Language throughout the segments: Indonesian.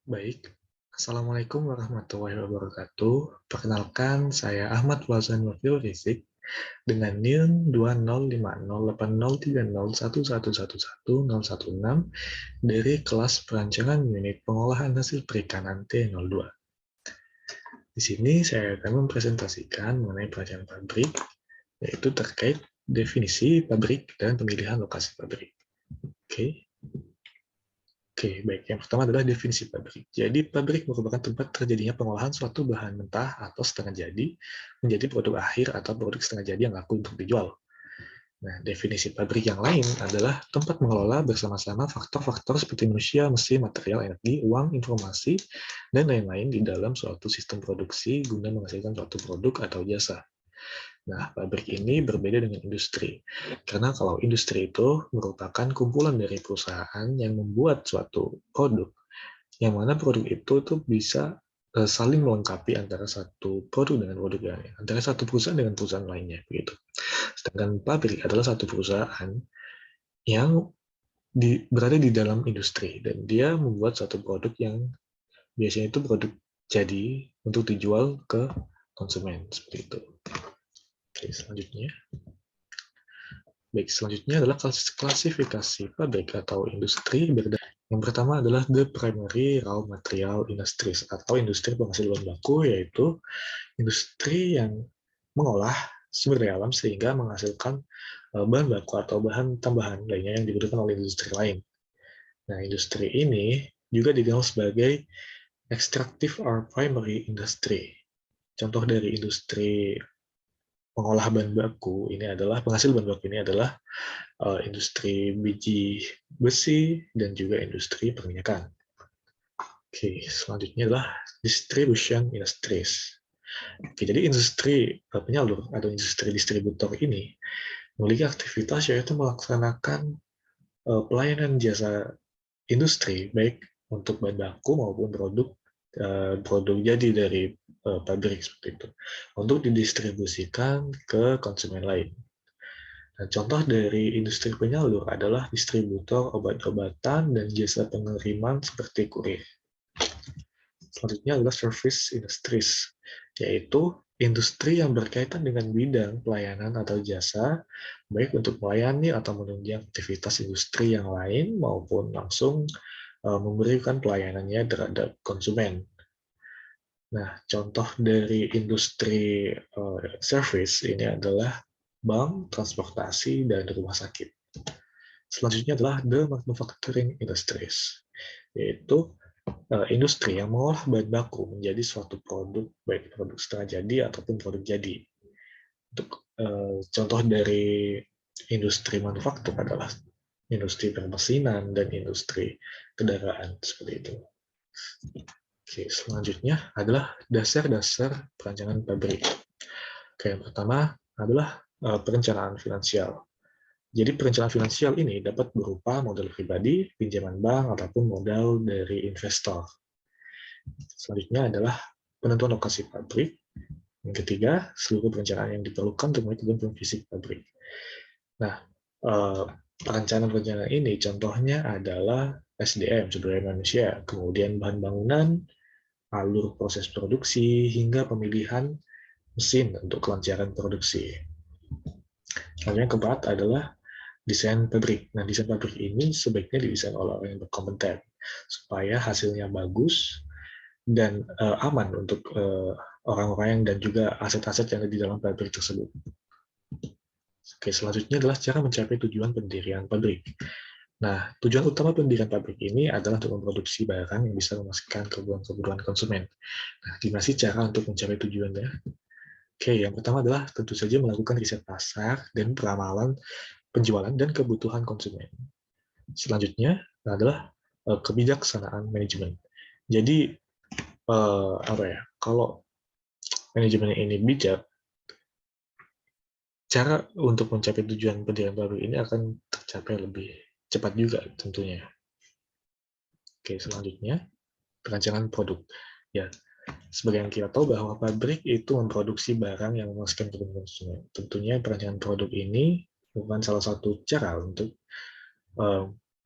Baik, Assalamualaikum warahmatullahi wabarakatuh. Perkenalkan, saya Ahmad Fauzan Wafil Rizik dengan NIM 20508030111116 dari kelas perancangan unit pengolahan hasil perikanan T02. Di sini saya akan mempresentasikan mengenai pelajaran pabrik, yaitu terkait definisi pabrik dan pemilihan lokasi pabrik. Oke. Oke, baik. Yang pertama adalah definisi pabrik. Jadi, pabrik merupakan tempat terjadinya pengolahan suatu bahan mentah atau setengah jadi menjadi produk akhir atau produk setengah jadi yang laku untuk dijual. Nah, definisi pabrik yang lain adalah tempat mengelola bersama-sama faktor-faktor seperti manusia, mesin, material, energi, uang, informasi, dan lain-lain di dalam suatu sistem produksi guna menghasilkan suatu produk atau jasa. Nah, pabrik ini berbeda dengan industri. Karena kalau industri itu merupakan kumpulan dari perusahaan yang membuat suatu produk, yang mana produk itu tuh bisa saling melengkapi antara satu produk dengan produk lainnya, antara satu perusahaan dengan perusahaan lainnya, begitu. Sedangkan pabrik adalah satu perusahaan yang berada di dalam industri, dan dia membuat satu produk yang biasanya itu produk jadi untuk dijual ke konsumen, seperti itu. Oke, selanjutnya. Baik, selanjutnya adalah klasifikasi pabrik atau industri. Yang pertama adalah the primary raw material industries atau industri penghasil bahan baku, yaitu industri yang mengolah sumber daya alam sehingga menghasilkan bahan baku atau bahan tambahan lainnya yang dibutuhkan oleh industri lain. Nah, industri ini juga dikenal sebagai extractive or primary industry. Contoh dari industri pengolah bahan baku ini adalah penghasil bahan baku ini adalah industri biji besi dan juga industri perminyakan. Oke, selanjutnya adalah distribution industries. Oke, jadi industri penyalur atau industri distributor ini memiliki aktivitas yaitu melaksanakan pelayanan jasa industri baik untuk bahan baku maupun produk jadi dari pabrik seperti itu untuk didistribusikan ke konsumen lain. Nah, contoh dari industri penyalur adalah distributor obat-obatan dan jasa pengiriman seperti kurir. Selanjutnya adalah service industries, yaitu industri yang berkaitan dengan bidang pelayanan atau jasa, baik untuk melayani atau menunjang aktivitas industri yang lain maupun langsung memberikan pelayanannya terhadap konsumen. Nah, contoh dari industri service ini adalah bank, transportasi, dan rumah sakit. Selanjutnya adalah the manufacturing industries, yaitu industri yang mengolah bahan baku menjadi suatu produk, baik produk setengah jadi ataupun produk jadi. Untuk contoh dari industri manufaktur adalah industri permesinan dan industri kendaraan, seperti itu. Oke, selanjutnya adalah dasar-dasar perancangan pabrik. Oke, yang pertama adalah perencanaan finansial. Jadi perencanaan finansial ini dapat berupa modal pribadi, pinjaman bank, ataupun modal dari investor. Selanjutnya adalah penentuan lokasi pabrik. Yang ketiga, seluruh perencanaan yang diperlukan untuk melakukan fisik pabrik. Nah, perencanaan-perencanaan ini contohnya adalah SDM, sumber daya manusia, kemudian bahan bangunan, alur proses produksi, hingga pemilihan mesin untuk kelancaran produksi. Lalu yang keempat adalah desain pabrik. Nah, desain pabrik ini sebaiknya didesain oleh orang yang berkompeten supaya hasilnya bagus dan aman untuk orang-orang dan juga aset-aset yang ada di dalam pabrik tersebut. Oke, selanjutnya adalah cara mencapai tujuan pendirian pabrik. Nah, tujuan utama pendirian pabrik ini adalah untuk memproduksi barang yang bisa memasukkan kebutuhan konsumen. Nah, gimana sih cara untuk mencapai tujuannya? Oke, yang pertama adalah tentu saja melakukan riset pasar dan peramalan penjualan dan kebutuhan konsumen. Selanjutnya adalah kebijaksanaan manajemen. Jadi, kalau manajemen ini bijak, cara untuk mencapai tujuan pendirian pabrik ini akan tercapai lebih cepat juga tentunya. Oke, selanjutnya perancangan produk. Ya, sebagai yang kita tahu bahwa pabrik itu memproduksi barang yang memuaskan kebutuhan konsumen. Tentunya perancangan produk ini bukan salah satu cara untuk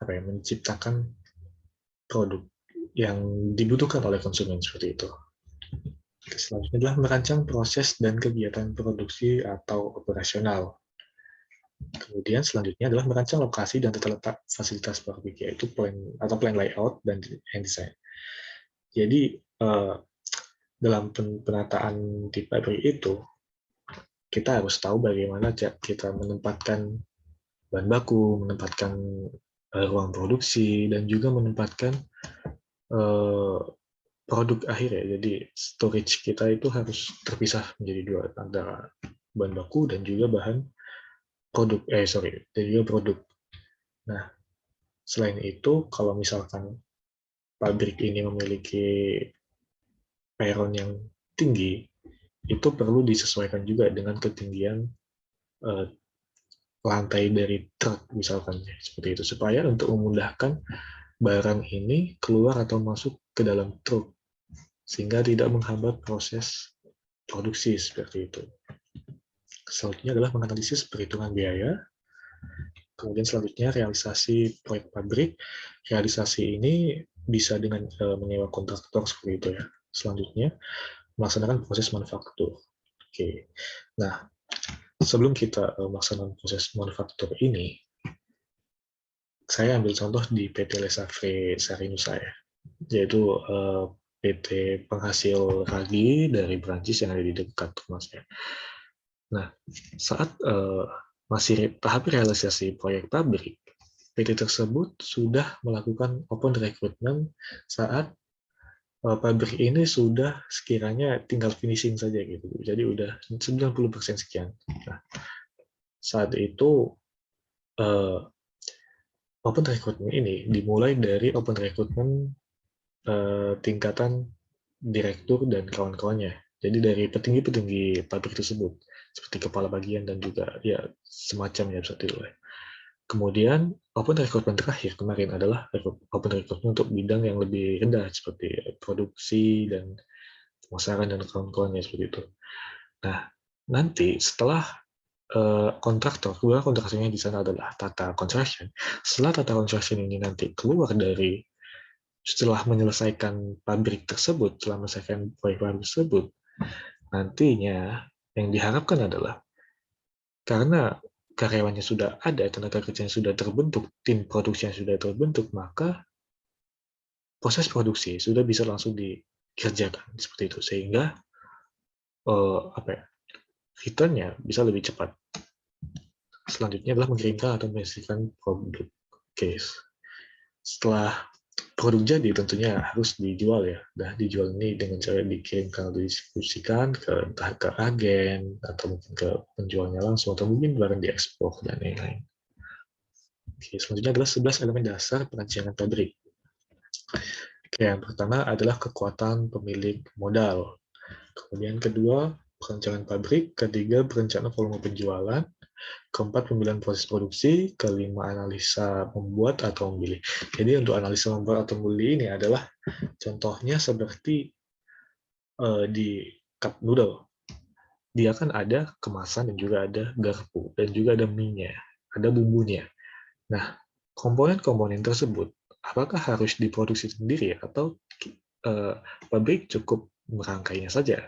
menciptakan produk yang dibutuhkan oleh konsumen seperti itu. Selanjutnya adalah merancang proses dan kegiatan produksi atau operasional. Kemudian selanjutnya adalah merancang lokasi dan tata letak fasilitas pabrik, yaitu plan layout dan design. Jadi dalam penataan di pabrik itu, kita harus tahu bagaimana kita menempatkan bahan baku, menempatkan ruang produksi, dan juga menempatkan produk akhir ya. Jadi storage kita itu harus terpisah menjadi dua, antara bahan baku dan juga dan juga produk. Nah, selain itu, kalau misalkan pabrik ini memiliki peron yang tinggi, itu perlu disesuaikan juga dengan ketinggian lantai dari truk misalkan, seperti itu, supaya untuk memudahkan barang ini keluar atau masuk ke dalam truk sehingga tidak menghambat proses produksi seperti itu. Selanjutnya adalah menganalisis perhitungan biaya. Kemudian selanjutnya realisasi proyek pabrik. Realisasi ini bisa dengan menyewa kontraktor seperti itu ya. Selanjutnya melaksanakan proses manufaktur. Oke. Nah, sebelum kita melaksanakan proses manufaktur ini, saya ambil contoh di PT Lesafre Sarinusa ya, yaitu PT penghasil ragi dari Prancis yang ada di dekat rumah saya. Nah, saat masih tahap realisasi proyek pabrik, PT tersebut sudah melakukan open recruitment saat pabrik ini sudah sekiranya tinggal finishing saja gitu. Jadi udah 90% sekian. Nah, saat itu open recruitment ini dimulai dari open recruitment tingkatan direktur dan kawan-kawannya. Jadi dari petinggi-petinggi pabrik tersebut, seperti kepala bagian dan juga ya semacamnya seperti itu. Kemudian open recruitment terakhir kemarin adalah open recruitment untuk bidang yang lebih rendah seperti produksi dan pemasaran dan kawan-kawannya seperti itu. Nah, nanti setelah kontraktor, kedua kontraktornya di sana adalah Tata Construction. Setelah Tata Construction ini nanti keluar dari setelah menyelesaikan pabrik tersebut, setelah menyelesaikan proyek pabrik tersebut, nantinya yang diharapkan adalah karena karyawannya sudah ada, tenaga kerjanya sudah terbentuk, tim produksi yang sudah terbentuk, maka proses produksi sudah bisa langsung dikerjakan seperti itu, sehingga return-nya bisa lebih cepat. Selanjutnya adalah mengirimkan atau menghasilkan produk. Oke, setelah produk jadi tentunya harus dijual ya. Nah, dijual ini dengan cara dikirimkan atau didistribusikan ke entah ke agen atau mungkin ke penjualnya langsung atau mungkin barang diekspor dan lain-lain. Oke, selanjutnya adalah 11 elemen dasar perancangan pabrik. Oke, yang pertama adalah kekuatan pemilik modal. Kemudian kedua, perencanaan pabrik. Ketiga, perencanaan volume penjualan. Keempat, pemilihan proses produksi. Kelima, analisa membuat atau memilih. Jadi untuk analisa membuat atau memilih ini adalah contohnya seperti di cup noodle. Dia kan ada kemasan dan juga ada garpu dan juga ada mie-nya, ada bumbunya. Nah, komponen-komponen tersebut apakah harus diproduksi sendiri atau pabrik cukup merangkainya saja?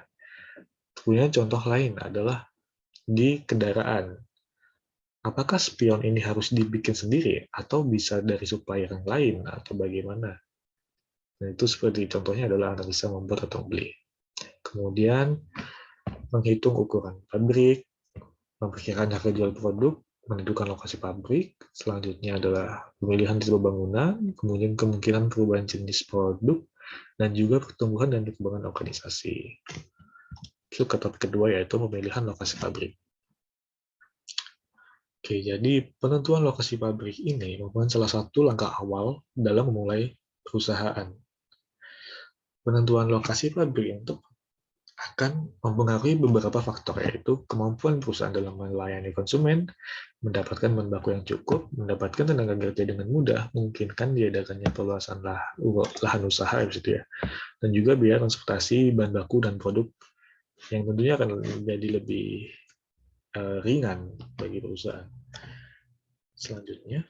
Kemudian contoh lain adalah di kendaraan. Apakah spion ini harus dibikin sendiri atau bisa dari supplier yang lain atau bagaimana? Nah, itu seperti contohnya adalah analisa membuat atau beli. Kemudian menghitung ukuran pabrik, memperkirakan harga jual produk, menentukan lokasi pabrik, selanjutnya adalah pemilihan tipe bangunan, kemudian kemungkinan perubahan jenis produk, dan juga pertumbuhan dan perkembangan organisasi. Itu ke topik kedua, yaitu pemilihan lokasi pabrik. Oke, jadi penentuan lokasi pabrik ini merupakan salah satu langkah awal dalam memulai perusahaan. Penentuan lokasi pabrik yang tepat akan mempengaruhi beberapa faktor, yaitu kemampuan perusahaan dalam melayani konsumen, mendapatkan bahan baku yang cukup, mendapatkan tenaga kerja dengan mudah, memungkinkan diadakannya perluasan lahan usaha, gitu ya, dan juga biaya transportasi bahan baku dan produk yang tentunya akan menjadi lebih ringan bagi perusahaan. Selanjutnya,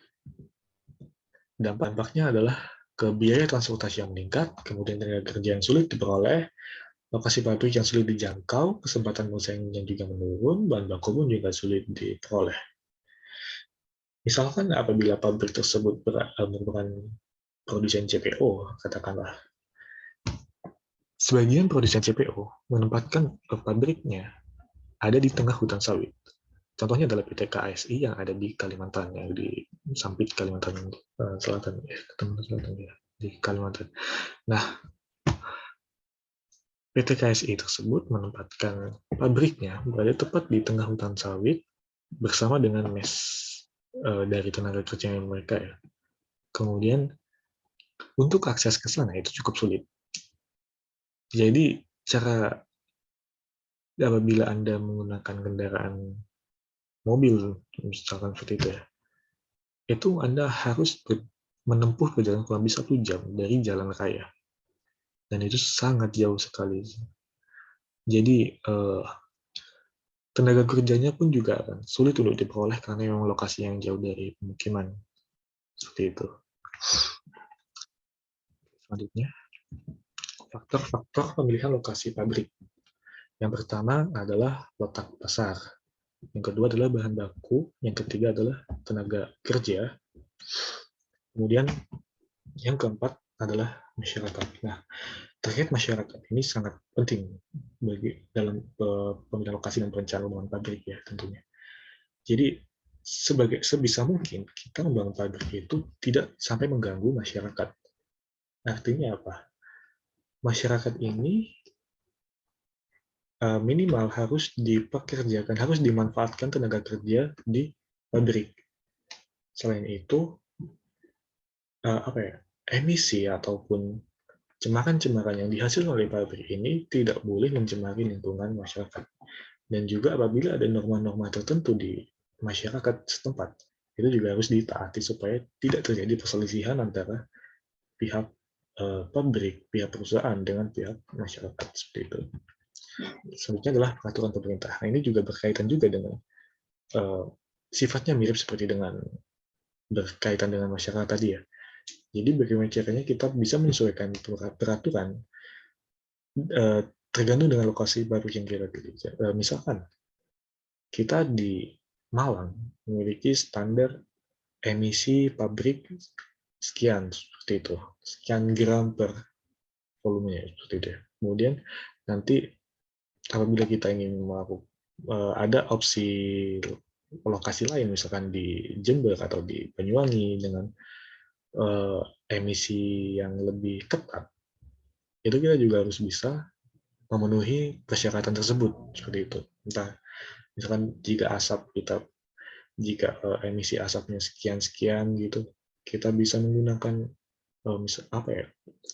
dampaknya adalah ke biaya transportasi yang meningkat, kemudian tenaga kerja yang sulit diperoleh, lokasi pabrik yang sulit dijangkau, kesempatan bersaing yang juga menurun, bahan baku pun juga sulit diperoleh. Misalkan apabila pabrik tersebut merupakan produsen CPO, katakanlah, sebagian produsen CPO menempatkan pabriknya ada di tengah hutan sawit. Contohnya adalah PT KSI yang ada di Kalimantan, yang di Sampit, Kalimantan Selatan, di Kalimantan. Nah, PT KSI tersebut menempatkan pabriknya berada tepat di tengah hutan sawit bersama dengan mes dari tenaga kerja mereka ya. Kemudian untuk akses ke sana itu cukup sulit. Jadi cara apabila Anda menggunakan kendaraan mobil, misalkan seperti itu ya, itu Anda harus menempuh perjalanan kurang lebih 1 jam dari jalan raya. Dan itu sangat jauh sekali. Jadi tenaga kerjanya pun juga sulit untuk diperoleh karena memang lokasi yang jauh dari pemukiman. Seperti itu. Selanjutnya, faktor-faktor pemilihan lokasi pabrik. Yang pertama adalah letak pasar. Yang kedua adalah bahan baku. Yang ketiga adalah tenaga kerja. Kemudian yang keempat adalah masyarakat. Nah, terkait masyarakat ini sangat penting dalam pemilihan lokasi dan perencanaan pembangunan pabrik ya tentunya. Jadi sebisa mungkin kita membangun pabrik itu tidak sampai mengganggu masyarakat. Artinya apa? Masyarakat ini minimal harus dipekerjakan, harus dimanfaatkan tenaga kerja di pabrik. Selain itu, emisi ataupun cemaran-cemaran yang dihasilkan oleh pabrik ini tidak boleh mencemari lingkungan masyarakat. Dan juga apabila ada norma-norma tertentu di masyarakat setempat, itu juga harus ditaati supaya tidak terjadi perselisihan antara pihak pabrik, pihak perusahaan dengan pihak masyarakat seperti itu. Selanjutnya adalah peraturan pemerintah. Nah, ini juga berkaitan juga dengan sifatnya mirip seperti dengan berkaitan dengan masyarakat tadi ya. Jadi bagaimana caranya kita bisa menyesuaikan peraturan tergantung dengan lokasi pabrik yang kita pilih. Misalkan kita di Malang memiliki standar emisi pabrik sekian seperti itu, sekian gram per volumenya seperti itu. Kemudian nanti apabila kita ingin melakukan ada opsi lokasi lain, misalkan di Jember atau di Banyuwangi dengan emisi yang lebih ketat, itu kita juga harus bisa memenuhi persyaratan tersebut seperti itu. Entah misalkan jika emisi asapnya sekian gitu, kita bisa menggunakan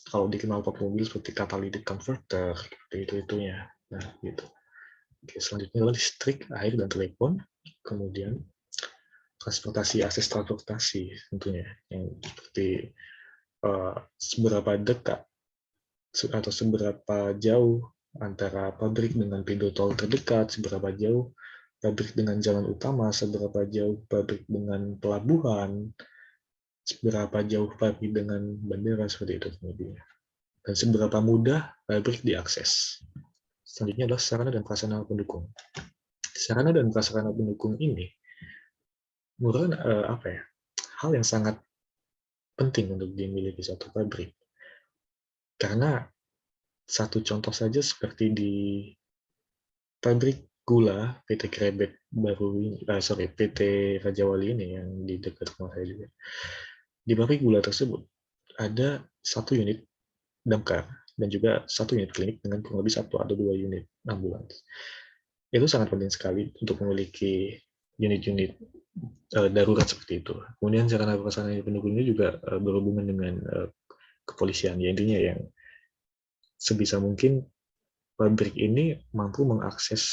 kalau di knalpot mobil seperti catalytic converter seperti itunya. Nah, gitu. Oke, selanjutnya adalah listrik, air, dan telepon. Kemudian transportasi, akses transportasi tentunya yang seperti seberapa dekat atau seberapa jauh antara pabrik dengan pintu tol terdekat, seberapa jauh pabrik dengan jalan utama, seberapa jauh pabrik dengan pelabuhan, seberapa jauh pabrik dengan bandara seperti itu kemudian. Dan seberapa mudah pabrik diakses. Selanjutnya adalah sarana dan prasarana pendukung. Sarana dan prasarana pendukung ini merupakan hal yang sangat penting untuk dimiliki suatu pabrik. Karena satu contoh saja seperti di pabrik gula PT Krebet PT Raja Wali ini yang di dekat rumah saya juga. Di pabrik gula tersebut ada 1 unit damkar dan juga 1 unit klinik dengan kurang lebih 1 atau 2 unit ambulans. Itu sangat penting sekali untuk memiliki unit-unit darurat seperti itu. Kemudian sarana prasarana pendukungnya juga berhubungan dengan kepolisian. Ya, intinya yang sebisa mungkin pabrik ini mampu mengakses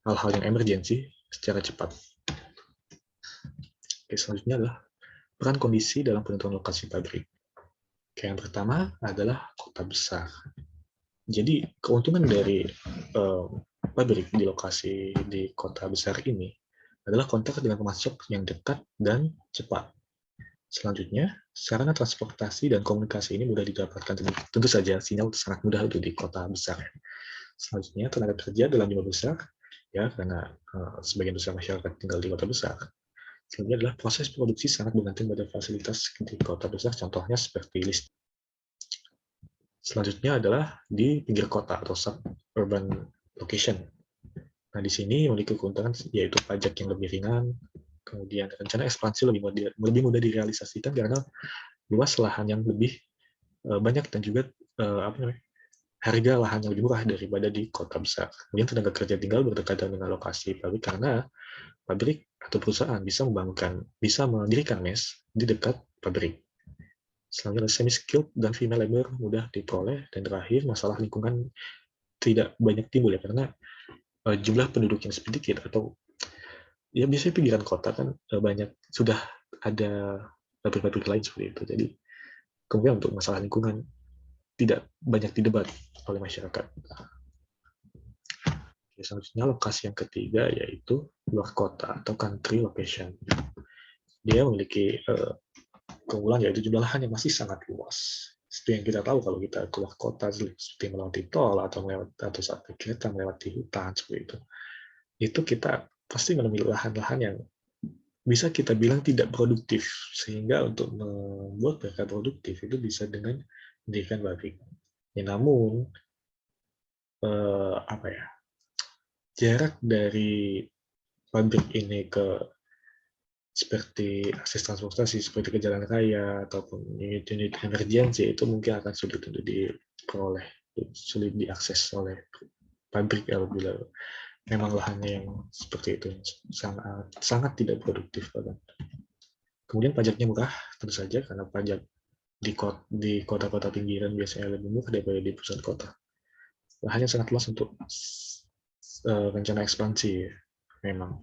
hal-hal yang emergensi secara cepat. Oke, selanjutnya adalah peran kondisi dalam penentuan lokasi pabrik. Oke, yang pertama adalah kota besar. Jadi keuntungan dari pabrik di lokasi di kota besar ini adalah kontak dengan pemasok yang dekat dan cepat. Selanjutnya, sarana transportasi dan komunikasi ini mudah didapatkan. Tentu saja, sinyal sangat mudah untuk di kota besar. Selanjutnya, tenaga kerja dalam jumlah besar, ya karena sebagian besar masyarakat tinggal di kota besar. Selanjutnya adalah proses produksi sangat bergantung pada fasilitas di kota besar, contohnya seperti listrik. Selanjutnya adalah di pinggir kota atau suburban location. Nah, di sini memiliki keuntungan yaitu pajak yang lebih ringan, kemudian rencana ekspansi lebih mudah direalisasikan karena luas lahan yang lebih banyak dan juga harga lahan yang lebih murah daripada di kota besar. Kemudian tenaga kerja tinggal berdekatan dengan lokasi pabrik karena pabrik atau perusahaan bisa mendirikan mes di dekat pabrik. Selanjutnya semi-skilled dan female labor mudah diperoleh, dan terakhir masalah lingkungan tidak banyak timbul ya karena jumlah penduduk yang sedikit atau ya biasanya pinggiran kota kan banyak sudah ada pabrik-pabrik lain seperti itu. Jadi kemudian untuk masalah lingkungan tidak banyak didebat oleh masyarakat. Selanjutnya lokasi yang ketiga yaitu luar kota atau country location. Dia memiliki keunggulan yaitu jumlah lahan yang masih sangat luas. Seperti yang kita tahu kalau kita keluar kota seperti melewati tol atau saat kereta melewati hutan seperti itu kita pasti menemui lahan-lahan yang bisa kita bilang tidak produktif, sehingga untuk membuat mereka produktif itu bisa dengan mendirikan pabrik. Ya, namun apa ya, jarak dari pabrik ini ke seperti akses transportasi seperti ke jalan raya ataupun unit-unit emergency itu mungkin akan sulit untuk diperoleh, sulit diakses oleh pabrik apabila memang lahannya yang seperti itu, sangat tidak produktif bahkan. Kemudian pajaknya murah tentu saja karena pajak di kota-kota pinggiran biasanya lebih murah daripada di pusat kota. Lahannya sangat luas untuk rencana ekspansi memang.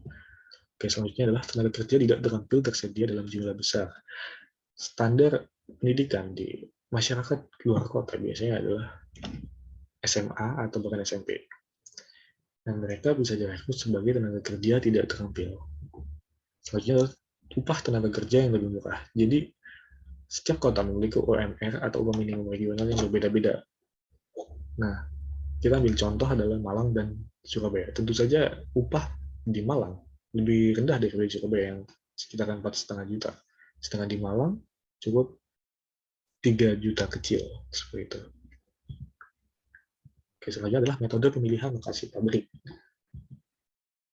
Oke, selanjutnya adalah tenaga kerja tidak terampil tersedia dalam jumlah besar. Standar pendidikan di masyarakat luar kota biasanya adalah SMA atau bahkan SMP. Dan mereka bisa direkrut sebagai tenaga kerja tidak terampil. Selanjutnya adalah upah tenaga kerja yang lebih murah. Jadi, setiap kota memiliki UMR atau upah minimum regional yang berbeda-beda. Nah, kita ambil contoh adalah Malang dan Surabaya. Tentu saja upah di Malang lebih rendah dari Surabaya yang sekitar 4,5 juta. Sedangkan di Malang cukup 3 juta kecil, seperti itu. Oke, selanjutnya adalah metode pemilihan lokasi pabrik.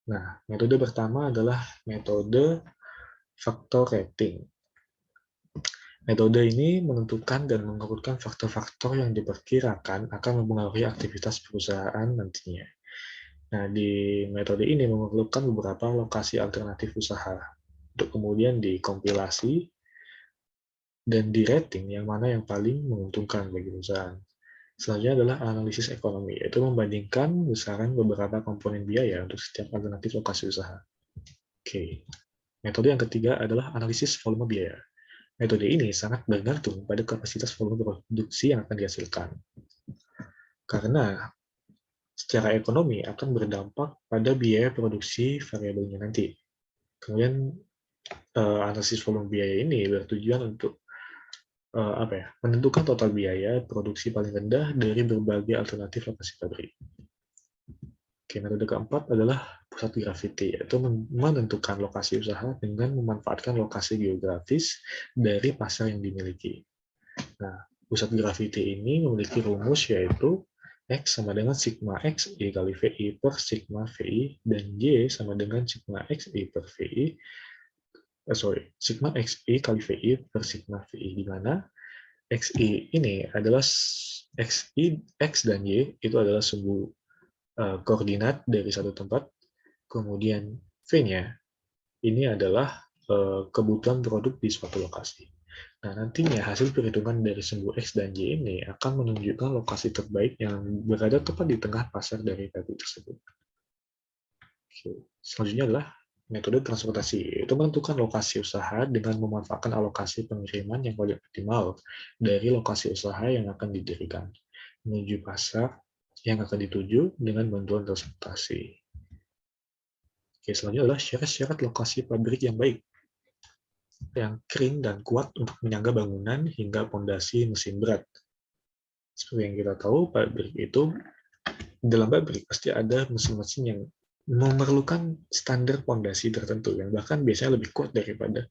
Nah, metode pertama adalah metode faktor rating. Metode ini menentukan dan mengurutkan faktor-faktor yang diperkirakan akan mempengaruhi aktivitas perusahaan nantinya. Nah, di metode ini memerlukan beberapa lokasi alternatif usaha untuk kemudian dikompilasi dan di-rating yang mana yang paling menguntungkan bagi perusahaan. Selanjutnya adalah analisis ekonomi, yaitu membandingkan besaran beberapa komponen biaya untuk setiap alternatif lokasi usaha. Oke. Metode yang ketiga adalah analisis volume biaya. Metode ini sangat bergantung pada kapasitas volume produksi yang akan dihasilkan. Karena secara ekonomi akan berdampak pada biaya produksi variabelnya nanti. Kemudian analisis volume biaya ini bertujuan untuk menentukan total biaya produksi paling rendah dari berbagai alternatif lokasi pabrik. Oke, metode keempat adalah pusat gravity, yaitu menentukan lokasi usaha dengan memanfaatkan lokasi geografis dari pasar yang dimiliki. Nah, pusat gravity ini memiliki rumus yaitu X sama dengan sigma XI kali VI per sigma VI, dan Y sama dengan sigma XI per VI, sigma XI kali VI per sigma VI, di mana XI ini adalah XI, X dan Y itu adalah sumbu koordinat dari satu tempat, kemudian V-nya ini adalah kebutuhan produk di suatu lokasi. Nah, nantinya hasil perhitungan dari sumbu X dan Y ini akan menunjukkan lokasi terbaik yang berada tepat di tengah pasar dari pabrik tersebut. Selanjutnya adalah metode transportasi, itu menentukan lokasi usaha dengan memanfaatkan alokasi pengiriman yang paling optimal dari lokasi usaha yang akan didirikan menuju pasar yang akan dituju dengan bantuan transportasi. Oke, selanjutnya adalah syarat-syarat lokasi pabrik yang baik. yang kering dan kuat untuk menyangga bangunan hingga fondasi mesin berat. Seperti yang kita tahu, pabrik itu dalam pabrik pasti ada mesin-mesin yang memerlukan standar fondasi tertentu yang bahkan biasanya lebih kuat daripada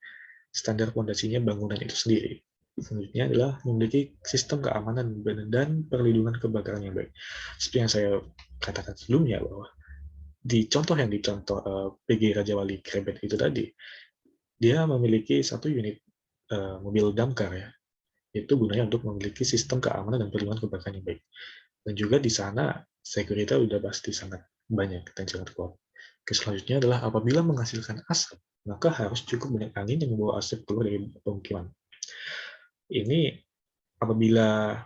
standar fondasinya bangunan itu sendiri. Selanjutnya adalah memiliki sistem keamanan dan perlindungan kebakaran yang baik. Seperti yang saya katakan sebelumnya bahwa di contoh yang dicontoh PG Raja Wali Krebet itu tadi, dia memiliki satu unit mobil damkar ya, itu gunanya untuk memiliki sistem keamanan dan perlindungan kebakaran yang baik. Dan juga di sana security udah pasti sangat banyak dan sangat kuat. Selanjutnya adalah apabila menghasilkan asap, maka harus cukup banyak angin yang membawa asap keluar dari pemukiman. Ini apabila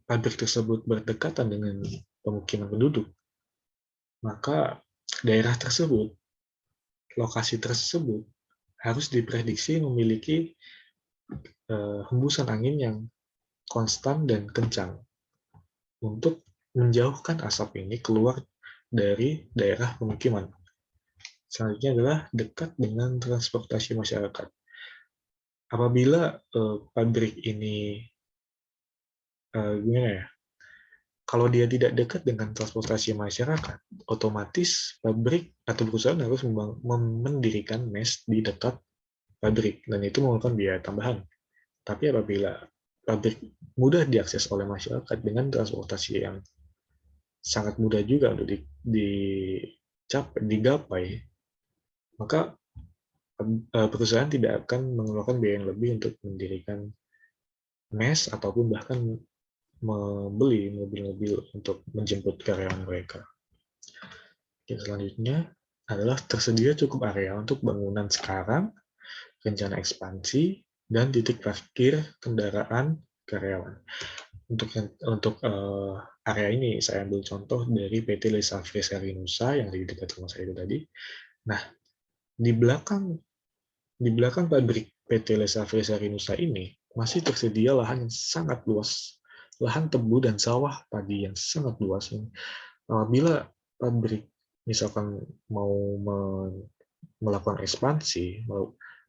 pabrik tersebut berdekatan dengan pemukiman penduduk, maka daerah tersebut, lokasi tersebut harus diprediksi memiliki hembusan angin yang konstan dan kencang untuk menjauhkan asap ini keluar dari daerah pemukiman. Selanjutnya adalah dekat dengan transportasi masyarakat. Apabila pabrik ini gimana ya? Kalau dia tidak dekat dengan transportasi masyarakat, otomatis pabrik atau perusahaan harus mendirikan mes di dekat pabrik, dan itu memakan biaya tambahan. Tapi apabila pabrik mudah diakses oleh masyarakat dengan transportasi yang sangat mudah juga untuk digapai, maka perusahaan tidak akan mengeluarkan biaya yang lebih untuk mendirikan mes ataupun bahkan membeli mobil-mobil untuk menjemput karyawan mereka. Selanjutnya adalah tersedia cukup area untuk bangunan sekarang, rencana ekspansi, dan titik parkir kendaraan karyawan. Untuk area ini saya ambil contoh dari PT Lesa Fresari Nusa yang di dekat rumah saya itu tadi. Nah, di belakang pabrik PT Lesa Fresari Nusa ini masih tersedia lahan yang sangat luas, lahan tebu dan sawah padi yang sangat luas. Apabila pabrik misalkan mau melakukan ekspansi,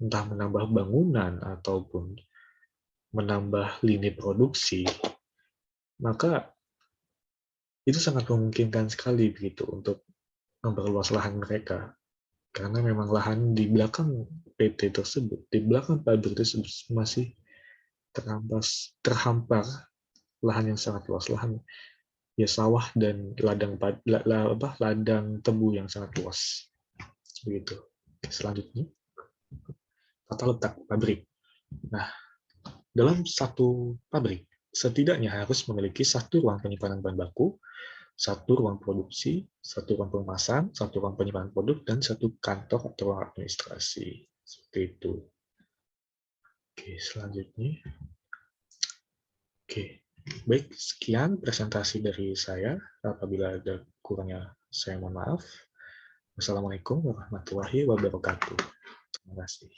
entah menambah bangunan ataupun menambah lini produksi, maka itu sangat memungkinkan sekali begitu untuk memperluas lahan mereka. Karena memang lahan di belakang PT tersebut, di belakang pabrik tersebut masih terhampar lahan yang sangat luas, lahan ya sawah dan ladang tebu yang sangat luas. Begitu. Selanjutnya, tata letak pabrik. Nah, dalam satu pabrik, setidaknya harus memiliki satu ruang penyimpanan bahan baku, satu ruang produksi, satu ruang pemasaran, satu ruang penyimpanan produk, dan satu kantor atau ruang administrasi. Seperti itu. Oke, selanjutnya. Oke, baik, sekian presentasi dari saya. Apabila ada kurangnya, saya mohon maaf. Wassalamualaikum warahmatullahi wabarakatuh. Terima kasih.